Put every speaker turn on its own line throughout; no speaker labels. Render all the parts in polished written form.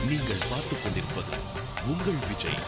நீங்கள் பார்த்துக் கொண்டிருப்பது உங்கள் விஜய்.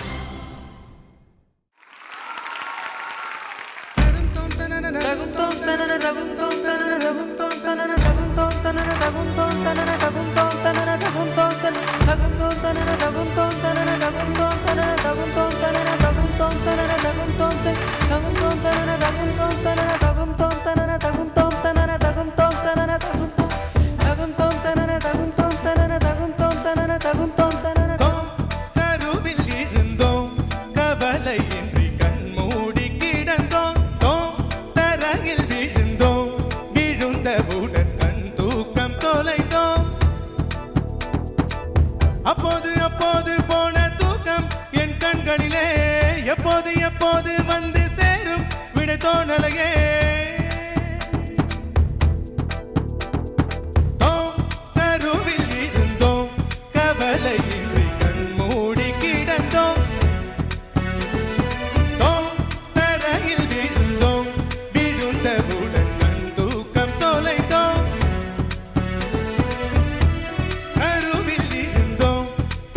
அப்போது அப்போது போன தூக்கம் என் கண்களிலே எப்போது எப்போது வந்து சேரும் விடை தோணலையே. கருவில் இருந்தோம் கவலையின்றி கண்மூடி கிடந்தோம். தரையில் விழுந்தோம் விழுந்தவுடன் கண் தூக்கம் தொலைந்தோம். கருவில் இருந்தோம்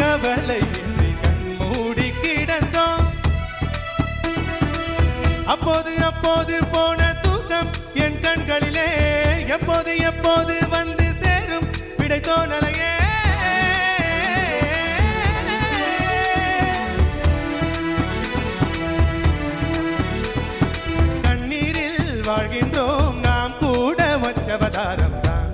கவலையின்றி கண்மூடி கிடந்தோம். அப்போது அப்போது போன தூக்கம் என் கண்களிலே எப்போது எப்போது வந்து சேரும் விடை தோணலையே. கண்ணீரில் வாழ்கின்றோம் நாம் கூட வச்சவதாரம் தான்.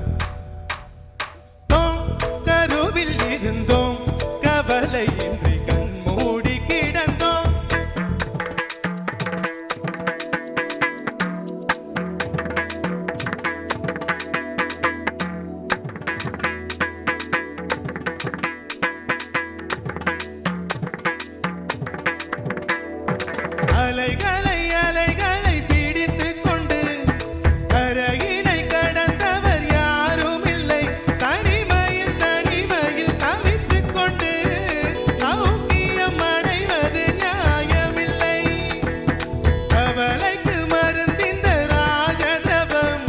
கருவில் இருந்தோம் கவலையின்றி கண்மூடி கிடந்தோம். அலைகளை அலைகளை பிடித்துக் கொண்டு கரையினை கடந்தவர் யாரும் இல்லை. தனிமையில் தனிமையில் தவித்துக் கொண்டு சௌக்கியம் அடைவது நியாயமில்லை. கவலைக்கு மருந்திந்த ராஜதிரவம்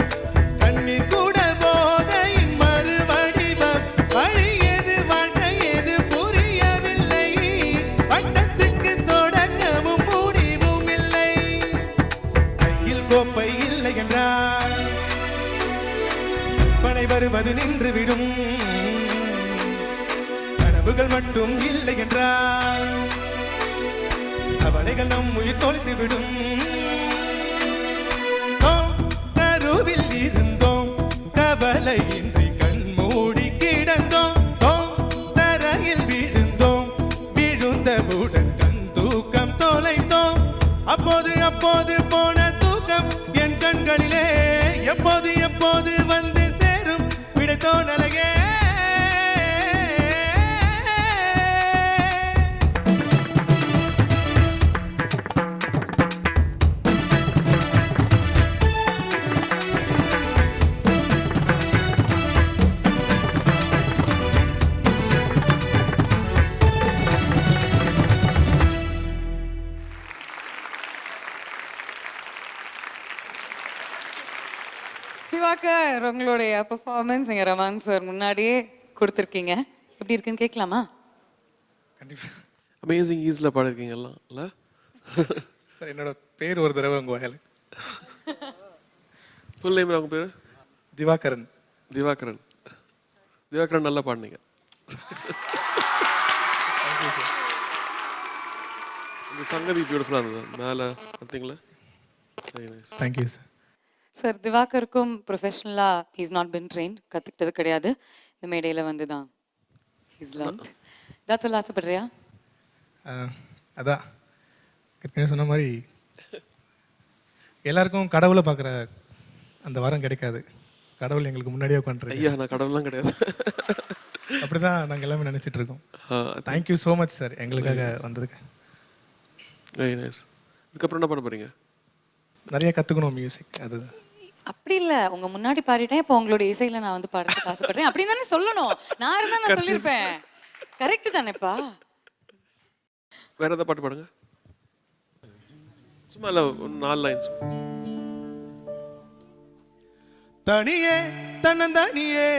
கண்ணீர் கூட போதையின் மறுவடிவம். வழி எது வாழ்க்கை எது புரியவில்லை. வட்டத்துக்கு தொடக்கமும் முடிவும் இல்லை. கையில் கோப்பை இல்லை என்றால் பனை வருவது நின்றுவிடும். கனவுகள் மட்டும் இல்லை என்றால் கவலைகள் நம் உயிர் தொலைத்துவிடும். கருவில் இருந்தோம் கவலையின்றி கண்மூடி கிடந்தோம். தரையில் விழுந்தோம் விழுந்தவுடன் கண் தூக்கம் தொலைந்தோம். அப்போது அப்போது போன தூக்கம் என் கண்களிலே எப்போது எப்போது வந்து சேரும் விடை தோணலையே.
திவாகர், உங்களுடைய பெர்ஃபார்மன்ஸ் நீங்க ரமான் சார் முன்னாடியே கொடுத்துருக்கீங்க. எப்படி இருக்குன்னு கேட்கலாமா?
கண்டிப்பா
அமேசிங் ஈஸில் பாடிருக்கீங்க எல்லாம் இல்லை
சார். என்னோட பேர் ஒரு தடவை உங்க வாயால்.
ஃபுல் நேம் அவங்க பேர்
திவாகரன்.
திவாகரன். திவாகரன் நல்லா பாடினீங்க. இந்த சங்கதி பியூட்டிஃபுல்லாக இருந்தது. மேலே பார்த்தீங்களா?
Thank you sir.
சார், திவாகருக்கும் ப்ரொஃபஷனலாக ஹீஸ் நாட் பின் ட்ரெயின்ட், கற்றுக்கிட்டது கிடையாது. இந்த மேடையில் வந்து தான் ஹீஸ் லேர்ன்ட். தான் சொல்ல ஆசைப்படுறியா?
அதான் ஏற்கனவே சொன்ன மாதிரி எல்லாருக்கும் கடவுளை பார்க்குற அந்த வாரம் கிடைக்காது. கடவுள் எங்களுக்கு முன்னாடியே உட்காந்துருக்கு.
ஐயா, நான் கடவுள்லாம் கிடையாது.
அப்படி தான் நாங்கள் எல்லாமே நினச்சிட்டு இருக்கோம். தேங்க்யூ ஸோ மச் சார் எங்களுக்காக வந்ததுக்கு.
Very nice. இதுக்கப்புறம் என்ன பண்ண போகிறீங்க?
நிறைய கற்றுக்கணும் மியூசிக். அதுதான்.
அப்படி இல்லை, உங்கள் முன்னாடி பாடிட்டேன், இப்போ உங்களோட இசையில் நான் வந்து பாடுறதுக்கு ஆசைப்படுறேன் அப்படின்னு தானே சொல்லணும். நான் இருந்தால் நான் சொல்லியிருப்பேன். கரெக்டு தானேப்பா?
வேற ஏதாவது பாட்டு பாடுங்க. சும்மா இல்லை, 4 லைன்ஸ்.
தனியே தன்னந்தனியே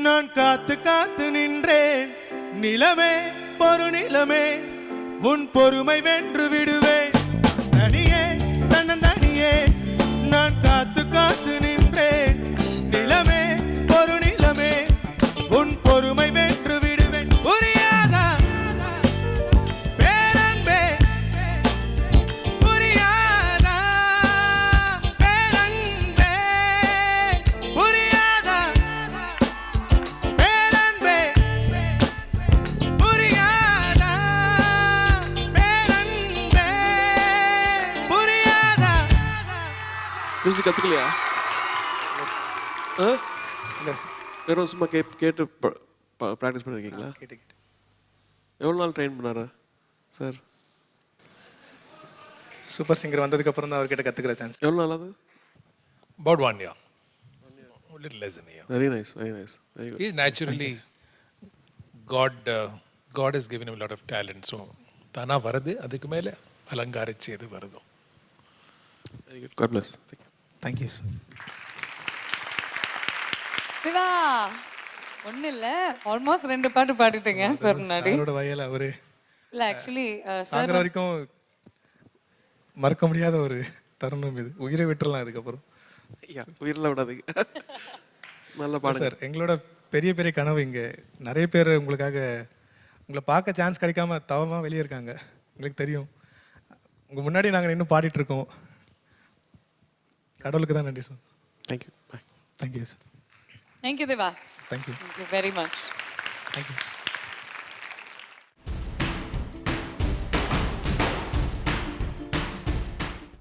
நான் காத்து காத்து நின்றேன். நிலமே பொறு நிலமே உன் பொறுமை வென்று விடுவேன். தனியே தன்னந்தனியே நான் காத்து காத்து நின்றேன். நிலமே பொறு நிலமே உன் பொறுமை வென்று விடுவேன். புரியாதா பேரன்பே, புரியாதா பேரன்பே, புரியாதா பேரன்பே, புரியாதா பேரன்பே, புரியாதா.
மியூசிக் கற்றுக்கலையா? ஆ வெறும் சும்மா கேட்டு ப்ராக்டிஸ் பண்ணியிருக்கீங்களா?
கேட்டு
எவ்வளோ நாள் ட்ரெயின் பண்ணாரா சார்?
சூப்பர் சிங்கர் வந்ததுக்கப்புறம் தான் அவர்கிட்ட கற்றுக்கிற சான்ஸ்.
எவ்வளோ நாள் அது?
About 1 year. A little less than a year.
Very nice, very nice, very good.
He's naturally, God has given him a lot of talent. So, தானா வருது, அதுக்கு மேலே அலங்காரிச்சு எது வருதோ.
Very good. God bless.
Thank you.
Shiva ஒன்றும் இல்லை, ஆல்மோஸ்ட் 2 பாட்டு பாடிட்டீங்க சார் முன்னாடி.
அவரோட வயல அவரு
இல்லை ஆக்சுவலி சார்
சாகிற வரைக்கும் மறக்க முடியாத ஒரு தருணம் இது. உயிரை விட்டுறலாம் இதுக்கப்புறம்.
ஐயா உயிரெல்லாம் விடாதீங்க. நல்லா பாடுங்க
சார், எங்களோட பெரிய பெரிய கனவு இங்கே நிறைய பேர் உங்களை பார்க்க சான்ஸ் கிடைக்காம தவமாக வெளியே இருக்காங்க. எங்களுக்கு தெரியும். உங்கள் முன்னாடி நாங்கள் இன்னும் பாடிட்டு இருக்கோம். கடவுளுக்கு தான் நன்றி sir.
Thank you. Bye.
Thank you sir.
Thank you Deva.
Thank you.
Thank you very much.
Thank you.